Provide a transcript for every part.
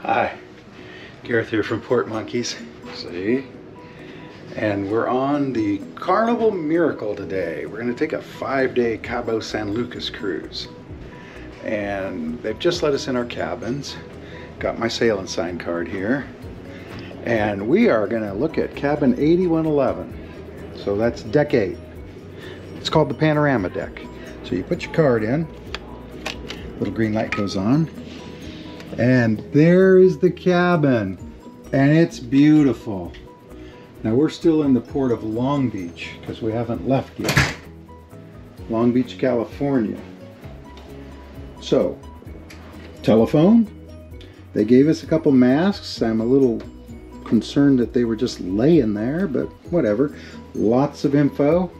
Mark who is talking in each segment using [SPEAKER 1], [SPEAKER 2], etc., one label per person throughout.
[SPEAKER 1] Hi, Gareth here from Port Monkeys. See? And we're on the Carnival Miracle today. We're going to take a 5-day Cabo San Lucas cruise. And they've just let us in our cabins. Got my sail and sign card here. And we are going to look at cabin 8111. So that's deck 8. It's called the panorama deck. So you put your card in. Little green light goes on. And there is the cabin, and it's beautiful. Now we're still in the port of Long Beach because we haven't left yet. Long Beach, California. So, telephone. They gave us a couple masks. I'm a little concerned that they were just laying there, but whatever. Lots of info.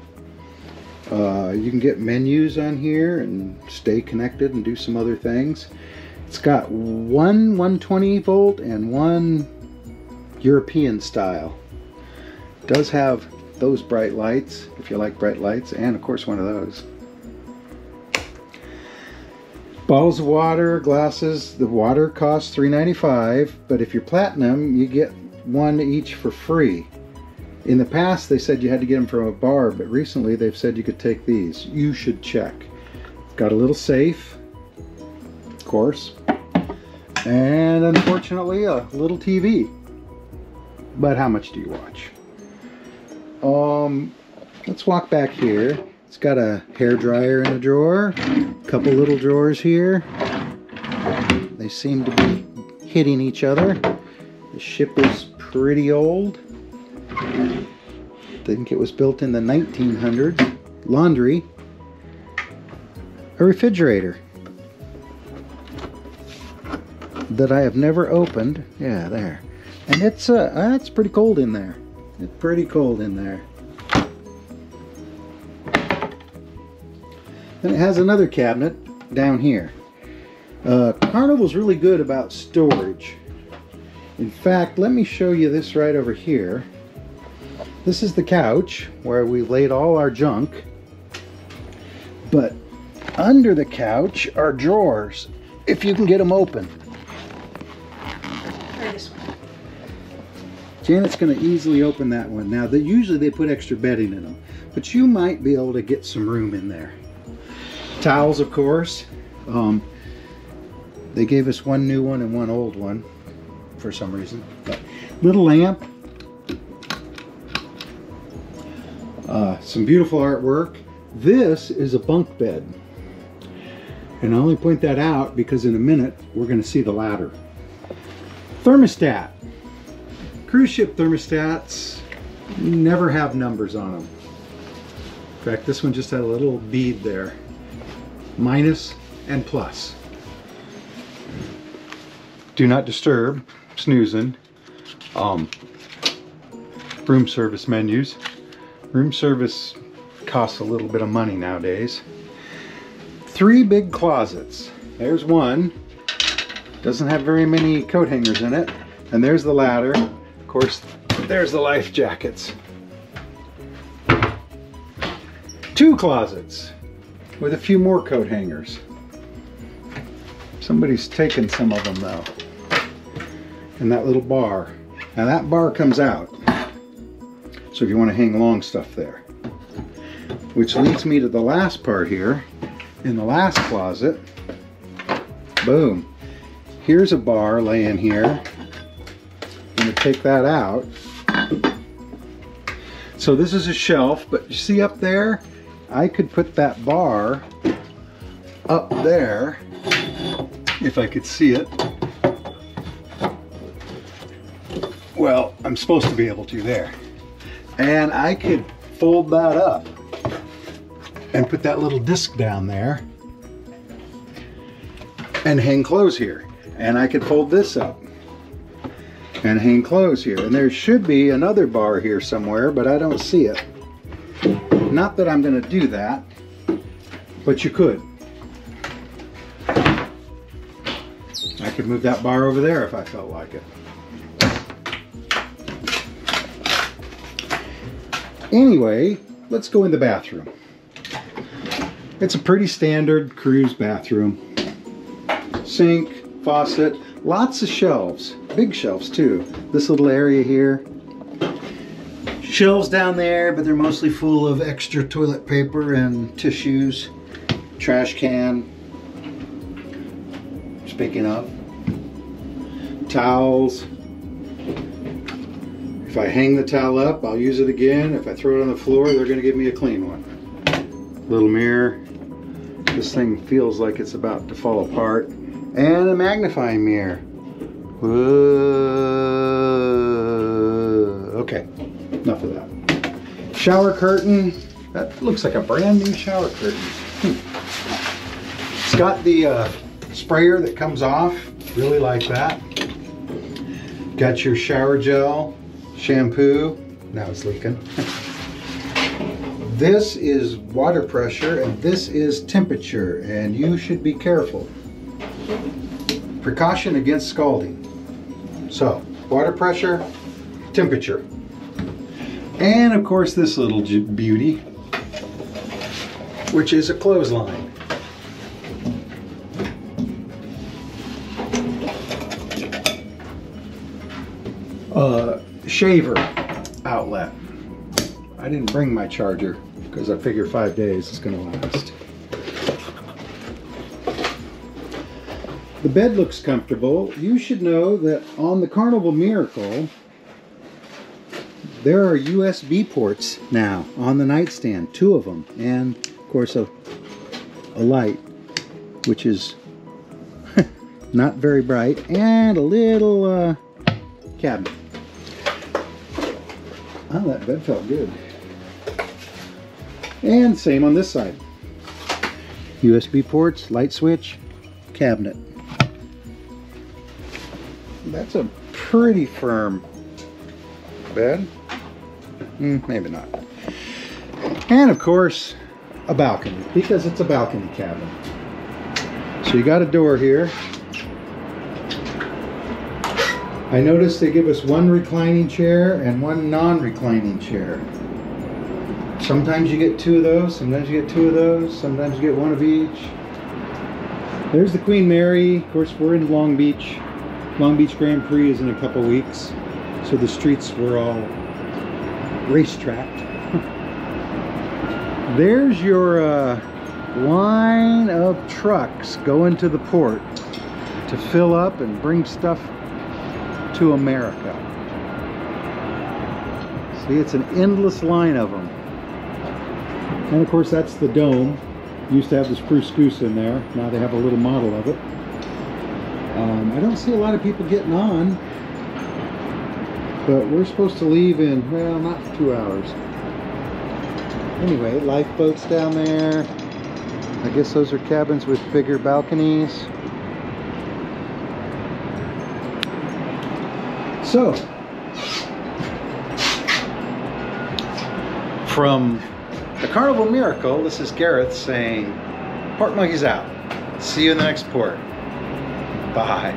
[SPEAKER 1] You can get menus on here and stay connected and do some other things. It's got one 120 volt and one European style. It does have those bright lights, if you like bright lights, and of course one of those. Bottles of water, glasses. The water costs $3.95, but if you're platinum, you get one each for free. In the past, they said you had to get them from a bar, but recently they've said you could take these. You should check. It's got a little safe, of course, and unfortunately a little TV. But how much do you watch? Let's walk back here. It's got a hair dryer in a drawer, a couple little drawers here. They seem to be hitting each other. The ship is pretty old. I think it was built in the 1900s. Laundry. A refrigerator that I have never opened. Yeah, there. And it's pretty cold in there. It's pretty cold in there. Then it has another cabinet down here. Carnival's really good about storage. In fact, let me show you this right over here. This is the couch where we laid all our junk. But under the couch are drawers, if you can get them open.
[SPEAKER 2] Try this one.
[SPEAKER 1] Janet's going to easily open that one. Now, usually they put extra bedding in them, but you might be able to get some room in there. Towels, of course. They gave us one new one and one old one for some reason. But little lamp. Some beautiful artwork. This is a bunk bed. And I only point that out because in a minute we're going to see the ladder. Thermostat. Cruise ship thermostats never have numbers on them. In fact, this one just had a little bead there. Minus and plus. Do not disturb. Snoozing. Room service menus. Room service costs a little bit of money nowadays. 3 big closets. There's one. Doesn't have very many coat hangers in it. And there's the ladder. Of course, there's the life jackets. 2 closets with a few more coat hangers. Somebody's taken some of them though. And that little bar. Now that bar comes out. So if you want to hang long stuff there. Which leads me to the last part here. In the last closet. Boom. Here's a bar laying here. I'm going to take that out. So this is a shelf, but you see up there? I could put that bar up there if I could see it. Well, I'm supposed to be able to there. And I could fold that up and put that little disc down there and hang clothes here. And I could fold this up and hang clothes here. And there should be another bar here somewhere, but I don't see it. Not that I'm going to do that, but you could. I could move that bar over there if I felt like it. Anyway, let's go in the bathroom. It's a pretty standard cruise bathroom. Sink, faucet, lots of shelves, big shelves too. This little area here. Shelves down there, but they're mostly full of extra toilet paper and tissues. Trash can. Speaking of, towels. If I hang the towel up, I'll use it again. If I throw it on the floor, they're gonna give me a clean one. Little mirror. This thing feels like it's about to fall apart. And a magnifying mirror. Whoa. Okay, enough of that. Shower curtain. That looks like a brand new shower curtain. It's got the sprayer that comes off. Really like that. Got your shower gel, shampoo. Now it's leaking. This is water pressure and this is temperature, and you should be careful. Precaution against scalding. So, water pressure, temperature. And of course this little beauty, which is a clothesline. Shaver outlet. I didn't bring my charger because I figure 5 days is going to last. The bed looks comfortable. You should know that on the Carnival Miracle, there are USB ports now on the nightstand, 2 of them, and of course a light, which is not very bright, and a little cabinet. Oh, that bed felt good. And same on this side. USB ports, light switch, cabinet. That's a pretty firm bed. Maybe not. And of course, a balcony, because it's a balcony cabin. So you got a door here. I noticed they give us 1 reclining chair and 1 non-reclining chair. Sometimes you get 2 of those, sometimes you get 2 of those, sometimes you get 1 of each. There's the Queen Mary. Of course, we're in Long Beach. Long Beach Grand Prix is in a couple weeks, so the streets were all racetracked. There's your line of trucks going to the port to fill up and bring stuff to America. See, it's an endless line of them. And of course that's the dome. Used to have the spruce goose in there. Now they have a little model of it. I don't see a lot of people getting on, but we're supposed to leave in, well, not 2 hours. Anyway, lifeboats down there. I guess those are cabins with bigger balconies. So, from the Carnival Miracle, this is Gareth saying, Port Monkey's out. See you in the next port. Bye.